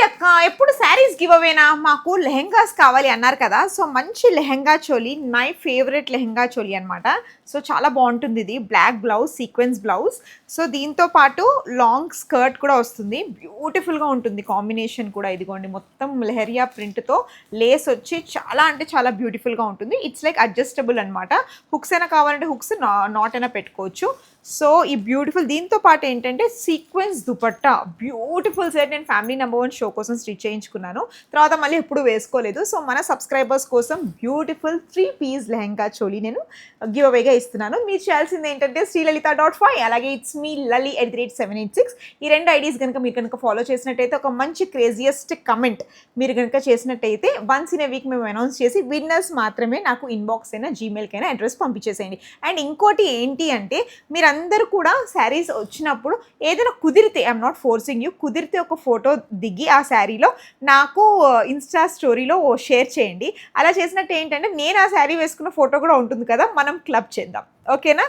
ఏంటి అక్క ఎప్పుడు శారీస్ గివ్ అవేనా, మాకు లెహెంగాస్ కావాలి అన్నారు కదా. సో మంచి లెహెంగా చోలీ, మై ఫేవరెట్ లెహెంగా చోలీ అనమాట. సో చాలా బాగుంటుంది ఇది, black blouse, sequence blouse. So దీంతో పాటు లాంగ్ స్కర్ట్ కూడా వస్తుంది, బ్యూటిఫుల్గా ఉంటుంది కాంబినేషన్ కూడా. ఇదిగోండి మొత్తం లెహరియా ప్రింట్తో లేస్ వచ్చి చాలా అంటే చాలా బ్యూటిఫుల్గా ఉంటుంది. ఇట్స్ లైక్ అడ్జస్టబుల్ అనమాట. హుక్స్ అయినా కావాలంటే హుక్స్, నాట్ అయినా పెట్టుకోవచ్చు. సో ఈ బ్యూటిఫుల్ దీంతో పాటు ఏంటంటే సీక్వెన్స్ దుపట్టా, బ్యూటిఫుల్ సెట్. నేను ఫ్యామిలీ నెంబర్ 1 షో కోసం స్టిచ్ చేయించుకున్నాను, తర్వాత మళ్ళీ ఎప్పుడు వేసుకోలేదు. సో మన సబ్స్క్రైబర్స్ కోసం బ్యూటిఫుల్ 3 పీస్ లెహెంగా చోలీ నేను గివ్ అవేగా ఇస్తున్నాను. మీరు చేయాల్సింది ఏంటంటే శ్రీలలిత.5, అలాగే ఇట్స్ మీ లలి @786. ఈ 2 ఐడీస్ కనుక మీరు కనుక ఫాలో చేసినట్టయితే ఒక మంచి క్రేజియస్ట్ కమెంట్ మీరు కనుక చేసినట్టయితే వన్స్ ఇన్ ఏ వీక్ మేము అనౌన్స్ చేసి విన్నర్స్ మాత్రమే నాకు ఇన్బాక్స్ అయినా జీమెయిల్కైనా అడ్రస్ పంపించేసేయండి. అండ్ ఇంకోటి ఏంటి అంటే మీరందరూ కూడా శారీస్ వచ్చినప్పుడు ఏదైనా కుదిరితే, ఐఎమ్ నాట్ ఫోర్సింగ్ యూ, కుదిరితే ఒక ఫోటో దిగి ఆ శారీలో నాకు ఇన్స్టా స్టోరీలో షేర్ చేయండి. అలా చేసినట్టు ఏంటంటే నేను ఆ శారీ వేసుకున్న ఫోటో కూడా ఉంటుంది కదా, మనం క్లబ్ చేద్దాం. ఓకేనా?